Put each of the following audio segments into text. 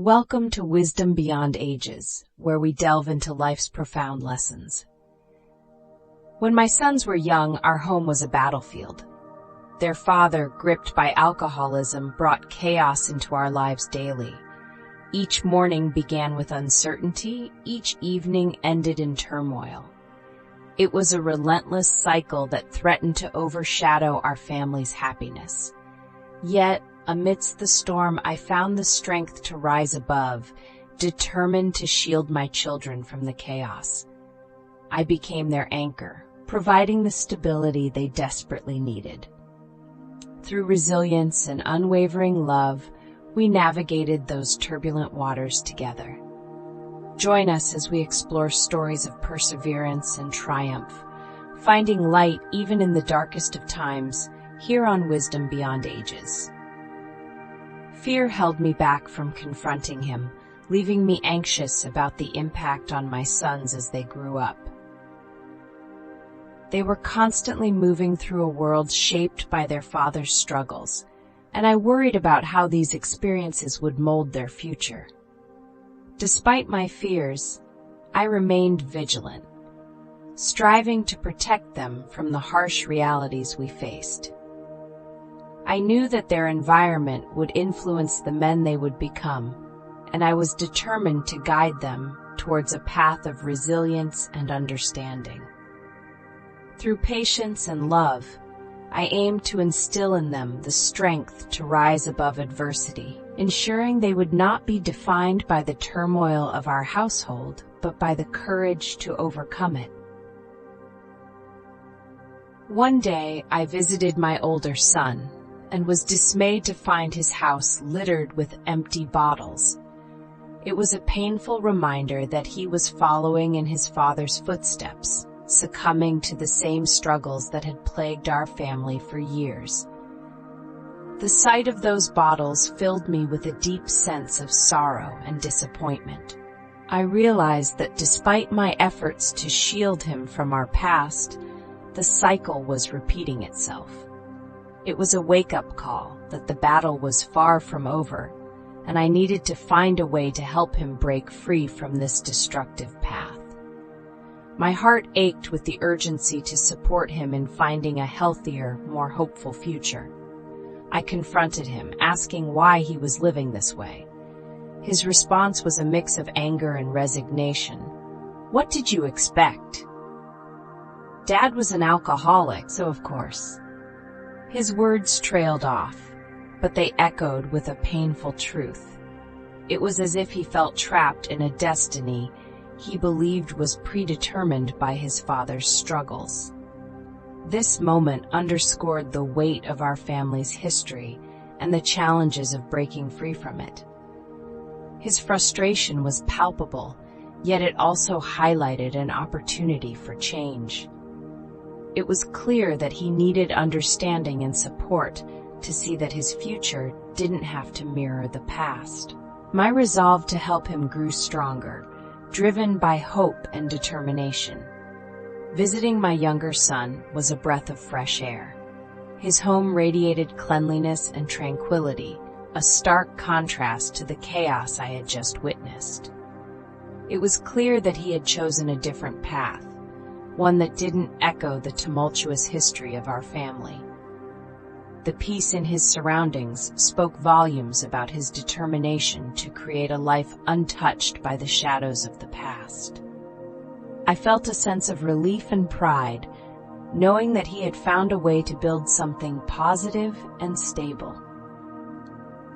Welcome to Wisdom Beyond Ages, where we delve into life's profound lessons. When my sons were young, our home was a battlefield. Their father, gripped by alcoholism, brought chaos into our lives daily. Each morning began with uncertainty, each evening ended in turmoil. It was a relentless cycle that threatened to overshadow our family's happiness. Yet, amidst the storm, I found the strength to rise above, determined to shield my children from the chaos. I became their anchor, providing the stability they desperately needed. Through resilience and unwavering love, we navigated those turbulent waters together. Join us as we explore stories of perseverance and triumph, finding light even in the darkest of times, here on Wisdom Beyond Ages. Fear held me back from confronting him, leaving me anxious about the impact on my sons as they grew up. They were constantly moving through a world shaped by their father's struggles, and I worried about how these experiences would mold their future. Despite my fears, I remained vigilant, striving to protect them from the harsh realities we faced. I knew that their environment would influence the men they would become, and I was determined to guide them towards a path of resilience and understanding. Through patience and love, I aimed to instill in them the strength to rise above adversity, ensuring they would not be defined by the turmoil of our household, but by the courage to overcome it. One day, I visited my older son and was dismayed to find his house littered with empty bottles. It was a painful reminder that he was following in his father's footsteps, succumbing to the same struggles that had plagued our family for years. The sight of those bottles filled me with a deep sense of sorrow and disappointment. I realized that despite my efforts to shield him from our past, the cycle was repeating itself. It was a wake-up call that the battle was far from over, and I needed to find a way to help him break free from this destructive path. My heart ached with the urgency to support him in finding a healthier, more hopeful future. I confronted him, asking why he was living this way. His response was a mix of anger and resignation. "What did you expect? Dad was an alcoholic, so of course." His words trailed off, but they echoed with a painful truth. It was as if he felt trapped in a destiny he believed was predetermined by his father's struggles. This moment underscored the weight of our family's history and the challenges of breaking free from it. His frustration was palpable, yet it also highlighted an opportunity for change. It was clear that he needed understanding and support to see that his future didn't have to mirror the past. My resolve to help him grew stronger, driven by hope and determination. Visiting my younger son was a breath of fresh air. His home radiated cleanliness and tranquility, a stark contrast to the chaos I had just witnessed. It was clear that he had chosen a different path, one that didn't echo the tumultuous history of our family. The peace in his surroundings spoke volumes about his determination to create a life untouched by the shadows of the past. I felt a sense of relief and pride, knowing that he had found a way to build something positive and stable.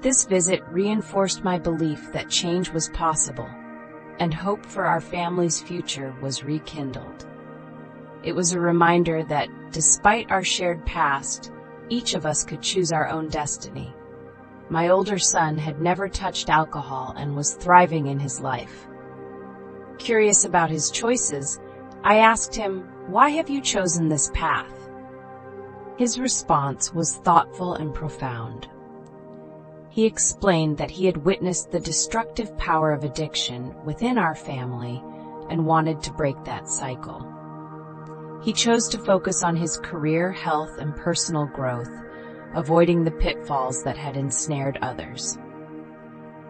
This visit reinforced my belief that change was possible, and hope for our family's future was rekindled. It was a reminder that, despite our shared past, each of us could choose our own destiny. My older son had never touched alcohol and was thriving in his life. Curious about his choices, I asked him, "Why have you chosen this path?" His response was thoughtful and profound. He explained that he had witnessed the destructive power of addiction within our family and wanted to break that cycle. He chose to focus on his career, health, and personal growth, avoiding the pitfalls that had ensnared others.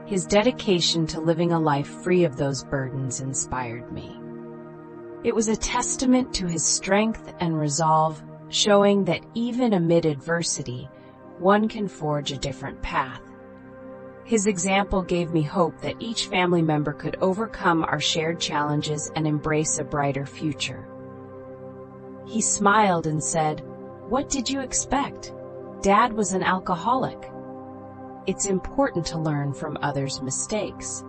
His dedication to living a life free of those burdens inspired me. It was a testament to his strength and resolve, showing that even amid adversity, one can forge a different path. His example gave me hope that each family member could overcome our shared challenges and embrace a brighter future. He smiled and said, "What did you expect? Dad was an alcoholic. It's important to learn from others' mistakes."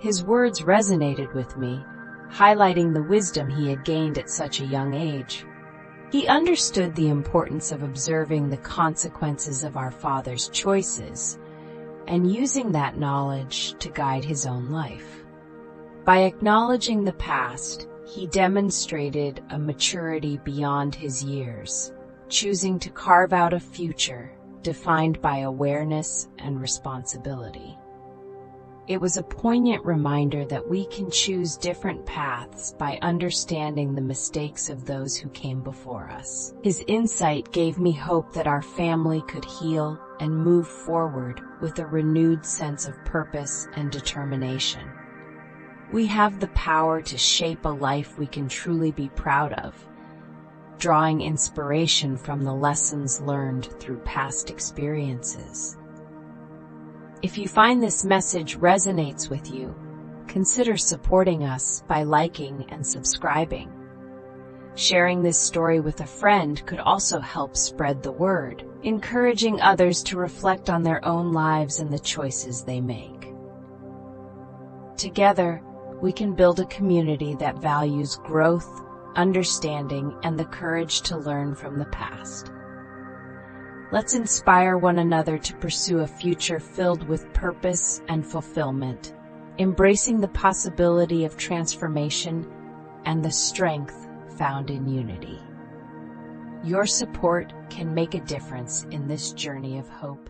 His words resonated with me, highlighting the wisdom he had gained at such a young age. He understood the importance of observing the consequences of our father's choices and using that knowledge to guide his own life. By acknowledging the past, he demonstrated a maturity beyond his years, choosing to carve out a future defined by awareness and responsibility. It was a poignant reminder that we can choose different paths by understanding the mistakes of those who came before us. His insight gave me hope that our family could heal and move forward with a renewed sense of purpose and determination. We have the power to shape a life we can truly be proud of, drawing inspiration from the lessons learned through past experiences. If you find this message resonates with you, consider supporting us by liking and subscribing. Sharing this story with a friend could also help spread the word, encouraging others to reflect on their own lives and the choices they make. Together, we can build a community that values growth, understanding, and the courage to learn from the past. Let's inspire one another to pursue a future filled with purpose and fulfillment, embracing the possibility of transformation and the strength found in unity. Your support can make a difference in this journey of hope